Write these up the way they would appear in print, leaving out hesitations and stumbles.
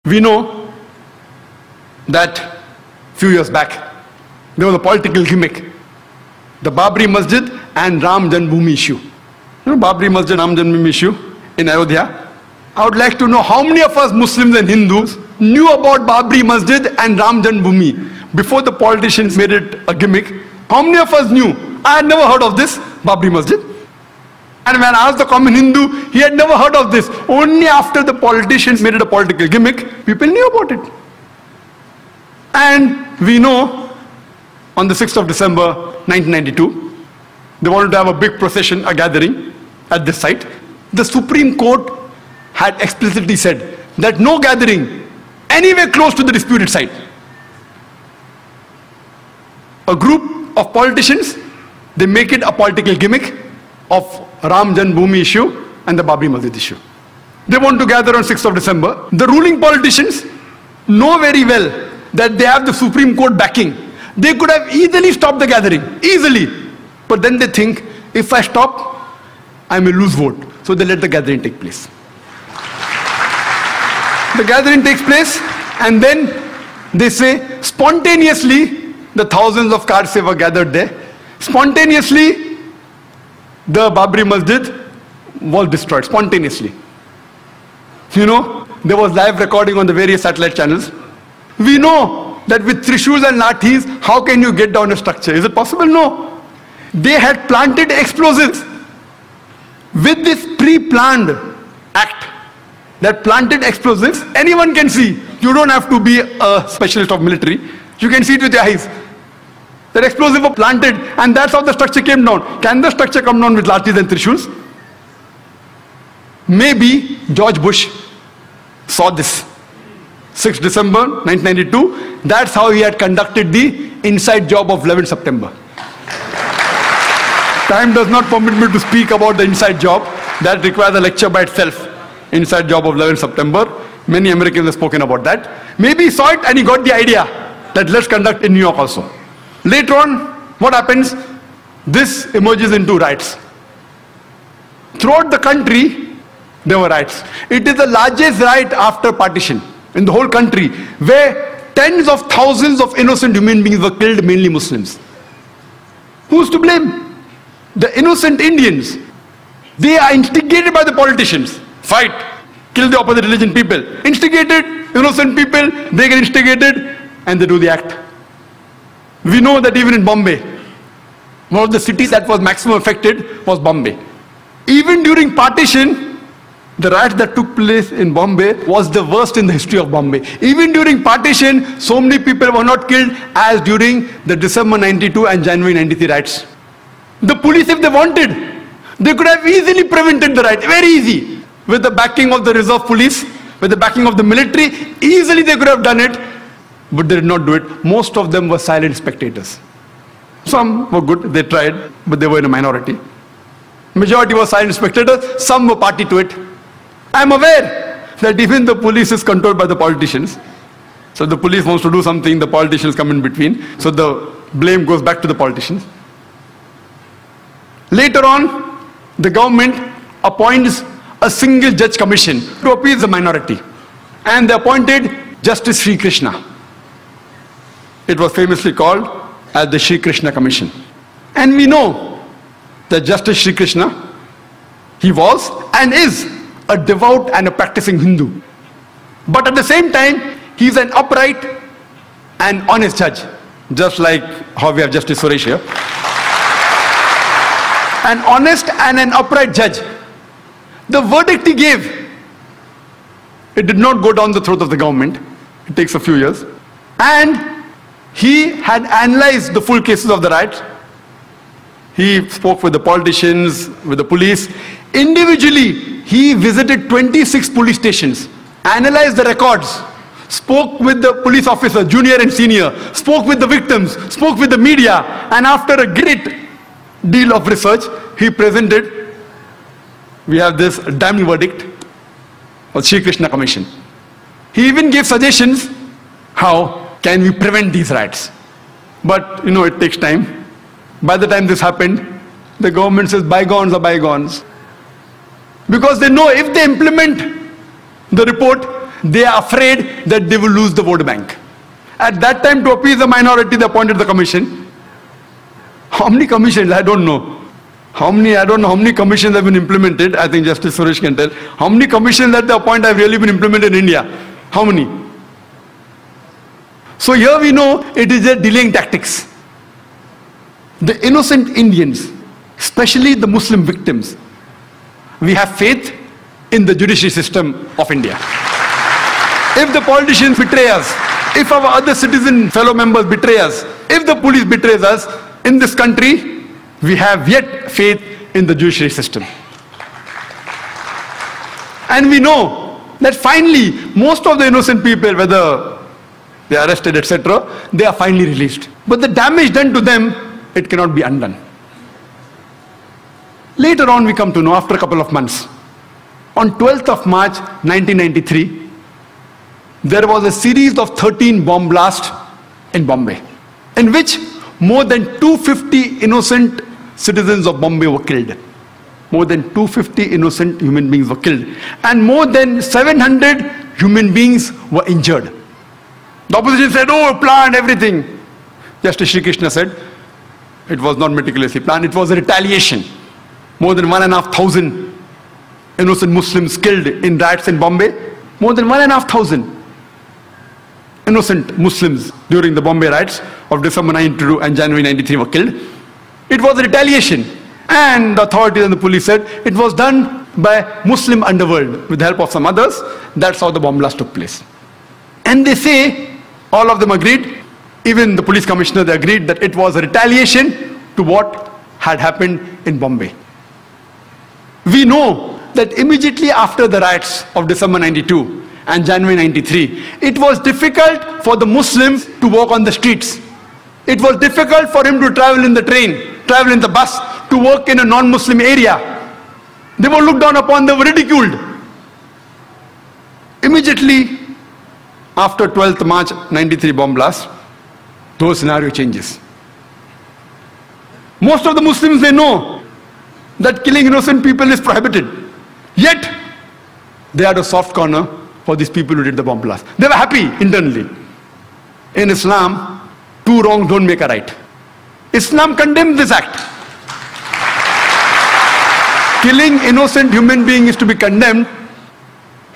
We know that few years back, there was a political gimmick. The BABRI Masjid and JANAM Bhooomi issue. You know, BABRI Masjid, JANAM Bhooomi issue in Ayodhya. I would like to know how many of us Muslims and Hindus knew about BABRI Masjid and JANAM Bhooomi before the politicians made it a gimmick. How many of us knew? I had never heard of this BABRI Masjid. And when I asked the common Hindu, he had never heard of this. Only after the politicians made it a political gimmick, people knew about it. And we know on the 6th of December 1992, they wanted to have a big procession, a gathering at this site. The Supreme Court had explicitly said that no gathering anywhere close to the disputed site. A group of politicians, they make it a political gimmick of Ram Janmabhoomi issue and the BABRI Masjid issue. They want to gather on 6th of December. The ruling politicians know very well that they have the Supreme Court backing. They could have easily stopped the gathering, easily. But then they think, if I stop, I may lose vote. So they let the gathering take place. The gathering takes place, and then they say, spontaneously, the thousands of cars were gathered there. Spontaneously, the BABRI Masjid was destroyed, spontaneously. You know, there was live recording on the various satellite channels. We know that with trishuls and lathis, how can you get down a structure? Is it possible? No. They had planted explosives. With this pre-planned act, that planted explosives, anyone can see. You don't have to be a specialist of military. You can see it with your eyes. That explosive was planted, and that's how the structure came down. Can the structure come down with lathis and trishuls? Maybe George Bush saw this. 6th December 1992, that's how he had conducted the inside job of 11 September. Time does not permit me to speak about the inside job. That requires a lecture by itself. Inside job of 11 September. Many Americans have spoken about that. Maybe he saw it and he got the idea that let's conduct in New York also. Later on, what happens? This emerges into riots. Throughout the country, there were riots. It is the largest riot after partition in the whole country, where tens of thousands of innocent human beings were killed, mainly Muslims. Who's to blame? The innocent Indians. They are instigated by the politicians. Fight, kill the opposite religion people. Instigated, innocent people, they get instigated and they do the act. We know that even in Bombay, one of the cities that was maximum affected was Bombay. Even during partition, the riots that took place in Bombay was the worst in the history of Bombay. Even during partition, so many people were not killed as during the December 92 and January 93 riots. The police, if they wanted, they could have easily prevented the riot, very easy. With the backing of the reserve police, with the backing of the military, easily they could have done it, but they did not do it. Most of them were silent spectators. Some were good, they tried, but they were in a minority. Majority were silent spectators, some were party to it. I am aware that even the police is controlled by the politicians. So the police wants to do something, the politicians come in between. So the blame goes back to the politicians. Later on, the government appoints a single judge commission to appease the minority. And they appointed Justice Sri Krishna. It was famously called as the Sri Krishna Commission. And we know that Justice Sri Krishna, he was and is a devout and a practicing Hindu. But at the same time, he is an upright and honest judge. Just like how we have Justice Suresh here. An honest and an upright judge. The verdict he gave, it did not go down the throat of the government. It takes a few years. And he had analyzed the full cases of the riot. He spoke with the politicians, with the police. Individually, he visited 26 police stations, analyzed the records, spoke with the police officer, junior and senior, spoke with the victims, spoke with the media, and after a great deal of research, he presented, we have this damning verdict of Sri Krishna Commission. He even gave suggestions, how can we prevent these riots? But, you know, it takes time. By the time this happened, the government says bygones are bygones. Because they know if they implement the report, they are afraid that they will lose the vote bank. At that time, to appease the minority, they appointed the commission. How many commissions? I don't know. I don't know how many commissions have been implemented. I think Justice Suresh can tell. How many commissions that they appoint have really been implemented in India? How many? So here we know it is a delaying tactics. The innocent Indians, especially the Muslim victims, we have faith in the judiciary system of India. If the politicians betray us, if our other citizen fellow members betray us, if the police betrays us, in this country, we have yet faith in the judiciary system. And we know that finally, most of the innocent people, whether they are arrested, etc., they are finally released. But the damage done to them, it cannot be undone. Later on, we come to know, after a couple of months, on 12th of March 1993, there was a series of 13 bomb blasts in Bombay, in which more than 250 innocent citizens of Bombay were killed. More than 250 innocent human beings were killed. And more than 700 human beings were injured. The opposition said, oh, planned everything. Justice Shri Krishna said, it was not meticulously planned, it was a retaliation. More than 1,500 innocent Muslims killed in riots in Bombay. More than 1,500 innocent Muslims during the Bombay riots of December 92 and January 93 were killed. It was a retaliation. And the authorities and the police said it was done by Muslim underworld with the help of some others. That's how the bomb blast took place. And they say, all of them agreed, even the police commissioner, they agreed that it was a retaliation to what had happened in Bombay. We know that immediately after the riots of December 92 and January 93, it was difficult for the Muslims to walk on the streets. It was difficult for him to travel in the train, travel in the bus, to work in a non-Muslim area. They were looked down upon, they were ridiculed. Immediately after 12th March 93 bomb blast, those scenario changes. Most of the Muslims, they know that killing innocent people is prohibited. Yet, they had a soft corner for these people who did the bomb blast. They were happy internally. In Islam, two wrongs don't make a right. Islam condemns this act. Killing innocent human being is to be condemned.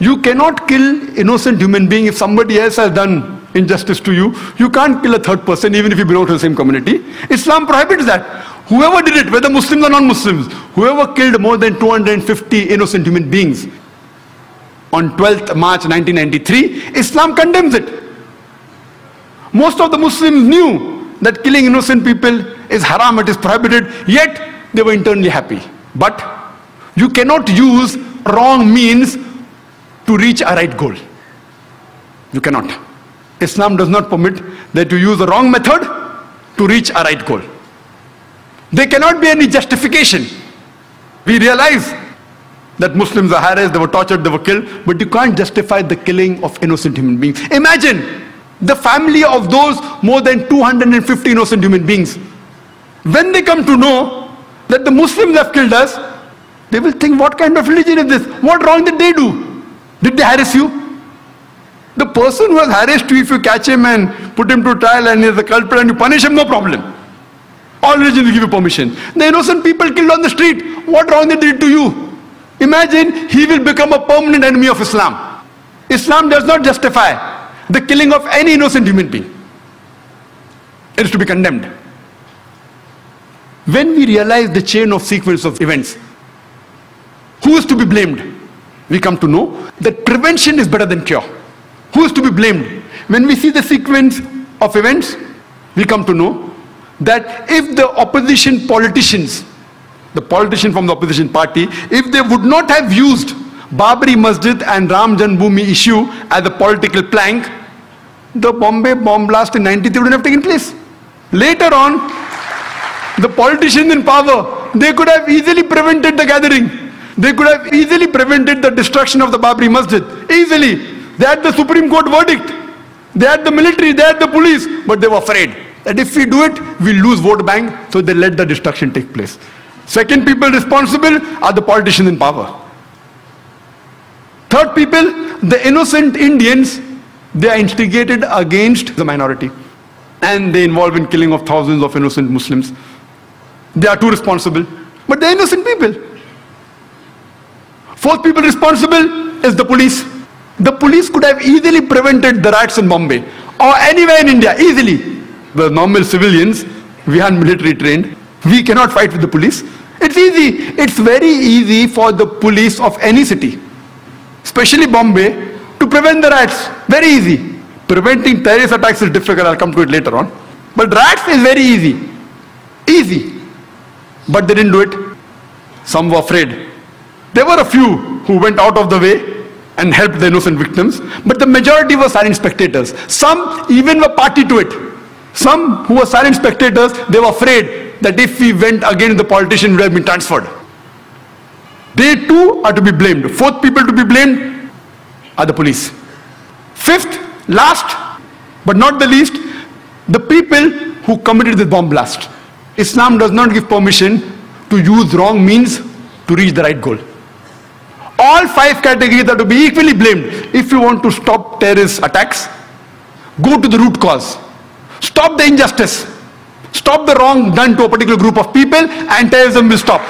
You cannot kill innocent human being if somebody else has done injustice to you. You can't kill a third person even if you belong to the same community. Islam prohibits that. Whoever did it, whether Muslims or non-Muslims, whoever killed more than 250 innocent human beings on 12th March 1993, Islam condemns it. Most of the Muslims knew that killing innocent people is haram, it is prohibited, yet they were internally happy. But you cannot use wrong means to reach a right goal. You cannot. Islam does not permit that you use the wrong method to reach a right goal. There cannot be any justification. We realize that Muslims are harassed, they were tortured, they were killed, but you can't justify the killing of innocent human beings. Imagine the family of those more than 250 innocent human beings. When they come to know that the Muslims have killed us, they will think, what kind of religion is this? What wrong did they do? Did they harass you? The person who has harassed you, if you catch him and put him to trial and he is a culprit and you punish him, no problem. All religions will give you permission. The innocent people killed on the street, what wrong they did to you? Imagine he will become a permanent enemy of Islam. Islam does not justify the killing of any innocent human being. It is to be condemned. When we realize the chain of sequence of events, who is to be blamed? We come to know that prevention is better than cure. Who is to be blamed? When we see the sequence of events, we come to know that if the opposition politicians, the politician from the opposition party, if they would not have used BABRI Masjid and JANAM BHOOMI issue as a political plank, the Bombay bomb blast in 93 would have taken place. Later on, the politicians in power, they could have easily prevented the gathering. They could have easily prevented the destruction of the BABRI Masjid. Easily. They had the Supreme Court verdict. They had the military, they had the police, but they were afraid that if we do it, we'll lose vote bank, so they let the destruction take place. Second people responsible are the politicians in power. Third people, the innocent Indians, they are instigated against the minority. And they involve in killing of thousands of innocent Muslims. They are too responsible. But they are innocent people. Fourth people responsible is the police. The police could have easily prevented the riots in Bombay or anywhere in India, easily. The normal civilians, we are military trained. We cannot fight with the police. It's easy. It's very easy for the police of any city, especially Bombay, to prevent the riots. Very easy. Preventing terrorist attacks is difficult. I'll come to it later on. But riots is very easy. Easy. But they didn't do it. Some were afraid. There were a few who went out of the way and helped the innocent victims. But the majority were silent spectators. Some even were party to it. Some who were silent spectators, they were afraid that if we went against the politician, we would have been transferred. They too are to be blamed. Fourth people to be blamed are the police. Fifth, last but not the least, the people who committed this bomb blast. Islam does not give permission to use wrong means to reach the right goal. All five categories are to be equally blamed. If you want to stop terrorist attacks, go to the root cause. Stop the injustice. Stop the wrong done to a particular group of people and terrorism will stop.